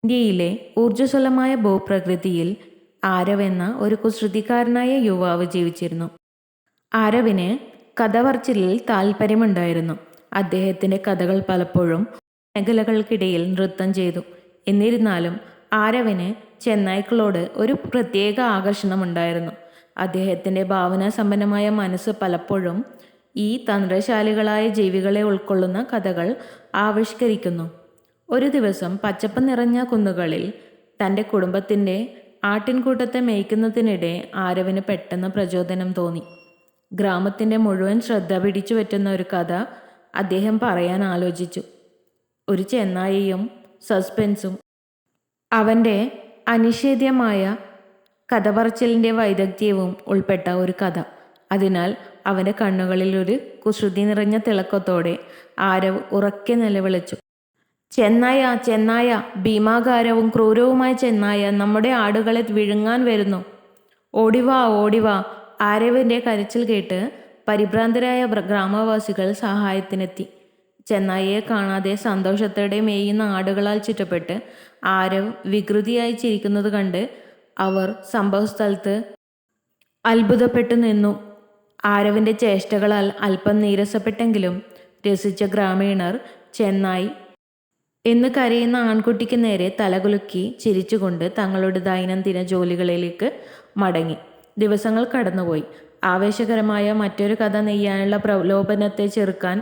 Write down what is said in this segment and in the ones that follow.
ഇന്ത്യയിലെ ഊർജ്ജസ്വലമായ ഭൂപ്രകൃതിയിൽ ആരവ് എന്ന ഒരു കുസൃതിക്കാരനായ യുവാവ് ജീവിച്ചിരുന്നു. ആരവിന് കഥ പറച്ചിലിൽ താല്പര്യമുണ്ടായിരുന്നു. അദ്ദേഹത്തിൻ്റെ കഥകൾ പലപ്പോഴും മേഖലകൾക്കിടയിൽ നൃത്തം ചെയ്തു. എന്നിരുന്നാലും ആരവിന് ചെന്നായ്ക്കളോട് ഒരു പ്രത്യേക ആകർഷണമുണ്ടായിരുന്നു. അദ്ദേഹത്തിൻ്റെ ഭാവനാസമ്പന്നമായ മനസ്സ് പലപ്പോഴും ഈ തന്ത്രശാലികളായ ജീവികളെ ഉൾക്കൊള്ളുന്ന കഥകൾ ആവിഷ്കരിക്കുന്നു. ഒരു ദിവസം പച്ചപ്പ് നിറഞ്ഞ കുന്നുകളിൽ തൻ്റെ കുടുംബത്തിൻ്റെ ആട്ടിൻകൂട്ടത്തെ മേയ്ക്കുന്നതിനിടെ ആരവിന് പെട്ടെന്ന് പ്രചോദനം തോന്നി. ഗ്രാമത്തിൻ്റെ മുഴുവൻ ശ്രദ്ധ പിടിച്ചു പറ്റുന്ന ഒരു കഥ അദ്ദേഹം പറയാൻ ആലോചിച്ചു. ഒരു ചെന്നായിയും സസ്പെൻസും. അവൻ്റെ അനിഷേധ്യമായ കഥ പറച്ചിലിൻ്റെ വൈദഗ്ധ്യവും ഉൾപ്പെട്ട ഒരു കഥ. അതിനാൽ അവൻ്റെ കണ്ണുകളിൽ ഒരു കുസൃതി നിറഞ്ഞ തിളക്കത്തോടെ ആരവ് ഉറക്കെ നിലവിളിച്ചു. ചെന്നായ, ചെന്നായ, ഭീമാകാരവും ക്രൂരവുമായ ചെന്നായ നമ്മുടെ ആടുകളെ വിഴുങ്ങാൻ വരുന്നു. ഓടിവാ, ഓടിവാ. ആരവിൻ്റെ കരച്ചിൽ കേട്ട് പരിഭ്രാന്തരായ ഗ്രാമവാസികൾ സഹായത്തിനെത്തി. ചെന്നായിയെ കാണാതെ സന്തോഷത്തോടെ മേയുന്ന ആടുകളാൽ ചുറ്റപ്പെട്ട് ആരവ് വികൃതിയായി ചിരിക്കുന്നത് കണ്ട് അവർ സംഭവസ്ഥലത്ത് അത്ഭുതപ്പെട്ടു നിന്നു. ആരവിൻ്റെ ചേഷ്ടകളാൽ അല്പം നീരസപ്പെട്ടെങ്കിലും രസിച്ച ഗ്രാമീണർ ചെന്നായി എന്ന് കരയുന്ന ആൺകുട്ടിക്ക് നേരെ തലകുലുക്കി ചിരിച്ചുകൊണ്ട് തങ്ങളുടെ ദൈനംദിന ജോലികളിലേക്ക് മടങ്ങി. ദിവസങ്ങൾ കടന്നുപോയി. ആവേശകരമായ മറ്റൊരു കഥ നെയ്യാനുള്ള പ്രലോഭനത്തെ ചെറുക്കാൻ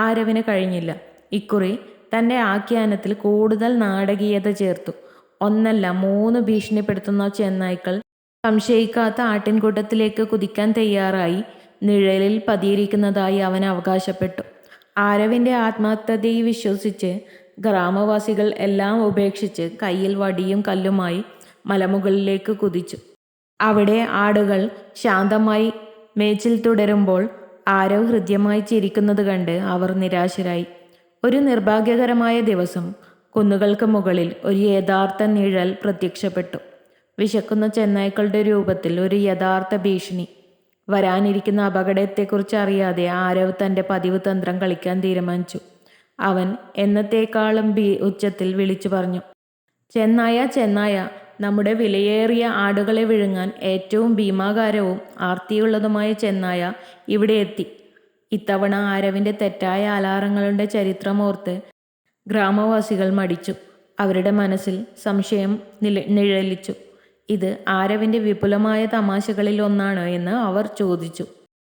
ആരവിന് കഴിഞ്ഞില്ല. ഇക്കുറി തൻ്റെ ആഖ്യാനത്തിൽ കൂടുതൽ നാടകീയത ചേർത്തു. ഒന്നല്ല 3 ഭീഷണിപ്പെടുത്തുന്ന ചെന്നായ്ക്കൾ സംശയിക്കാത്ത ആട്ടിൻകൂട്ടത്തിലേക്ക് കുതിക്കാൻ തയ്യാറായി നിഴലിൽ പതിയിരിക്കുന്നതായി അവൻ അവകാശപ്പെട്ടു. ആരവിൻ്റെ ആത്മാർത്ഥതയെ വിശ്വസിച്ച് ഗ്രാമവാസികൾ എല്ലാം ഉപേക്ഷിച്ച് കയ്യിൽ വടിയും കല്ലുമായി മലമുകളിലേക്ക് കുതിച്ചു. അവിടെ ആടുകൾ ശാന്തമായി മേച്ചിൽ തുടരുമ്പോൾ ആരവ് ഹൃദ്യമായി ചിരിക്കുന്നത് കണ്ട് അവർ നിരാശരായി. ഒരു നിർഭാഗ്യകരമായ ദിവസം കുന്നുകൾക്ക് മുകളിൽ ഒരു യഥാർത്ഥ നിഴൽ പ്രത്യക്ഷപ്പെട്ടു. വിശക്കുന്ന ചെന്നായ്ക്കളുടെ രൂപത്തിൽ ഒരു യഥാർത്ഥ ഭീഷണി. വരാനിരിക്കുന്ന അപകടത്തെക്കുറിച്ച് അറിയാതെ ആരവ് തൻ്റെ പതിവ് തന്ത്രം കളിക്കാൻ തീരുമാനിച്ചു. അവൻ എന്നത്തേക്കാളും ഉച്ചത്തിൽ വിളിച്ചു പറഞ്ഞു, ചെന്നായ, ചെന്നായ, നമ്മുടെ വിലയേറിയ ആടുകളെ വിഴുങ്ങാൻ ഏറ്റവും ഭീമാകാരവും ആർത്തിയുള്ളതുമായ ചെന്നായ ഇവിടെ എത്തി. ഇത്തവണ ആരവിൻ്റെ തെറ്റായ അലാറങ്ങളുടെ ചരിത്രമോർത്ത് ഗ്രാമവാസികൾ മടിച്ചു. അവരുടെ മനസ്സിൽ സംശയം നിഴലിച്ചു. ഇത് ആരവിൻ്റെ വിപുലമായ തമാശകളിൽ ഒന്നാണ് എന്ന് അവർ ചോദിച്ചു.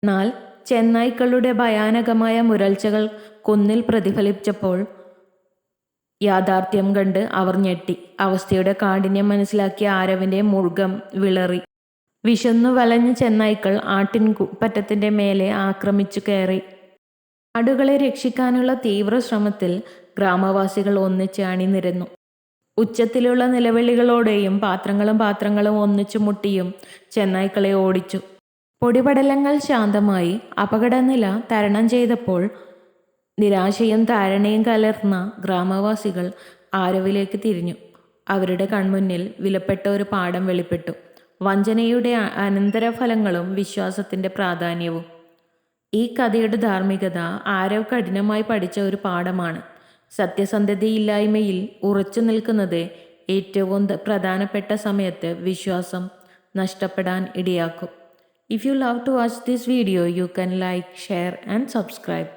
എന്നാൽ ചെന്നായ്ക്കളുടെ ഭയാനകമായ മുരൾച്ചകൾ കുന്നിൽ പ്രതിഫലിച്ചപ്പോൾ യാഥാർത്ഥ്യം കണ്ട് അവർ ഞെട്ടി. അവസ്ഥയുടെ കാഠിന്യം മനസ്സിലാക്കിയ ആരവിൻ്റെ മുഖം വിളറി. വിശന്നു വലഞ്ഞ ചെന്നായ്ക്കൾ ആട്ടിൻപറ്റത്തിൻ്റെ മേലെ ആക്രമിച്ചു കയറി. ആടുകളെ രക്ഷിക്കാനുള്ള തീവ്ര ശ്രമത്തിൽ ഗ്രാമവാസികൾ ഒന്നിച്ച് അണിനിരന്നു. ഉച്ചത്തിലുള്ള നിലവിളികളോടെയും പാത്രങ്ങളും ഒന്നിച്ചു മുട്ടിയും ചെന്നായ്ക്കളെ ഓടിച്ചു. പൊടിപടലങ്ങൾ ശാന്തമായി അപകടനില തരണം ചെയ്തപ്പോൾ നിരാശയും താരണയും കലർന്ന ഗ്രാമവാസികൾ ആരവിലേക്ക് തിരിഞ്ഞു. അവരുടെ കൺമുന്നിൽ വിലപ്പെട്ട ഒരു പാഠം വെളിപ്പെട്ടു. വഞ്ചനയുടെ അനന്തരഫലങ്ങളും വിശ്വാസത്തിൻ്റെ പ്രാധാന്യവും. ഈ കഥയുടെ ധാർമ്മികത ആരവ് കഠിനമായി പഠിച്ച ഒരു പാഠമാണ്. സത്യസന്ധതയില്ലായ്മയിൽ ഉറച്ചു നിൽക്കുന്നത് ഏറ്റവും പ്രധാനപ്പെട്ട സമയത്ത് വിശ്വാസം നഷ്ടപ്പെടാൻ ഇടയാക്കും. If you love to watch this video, you can like, share and subscribe.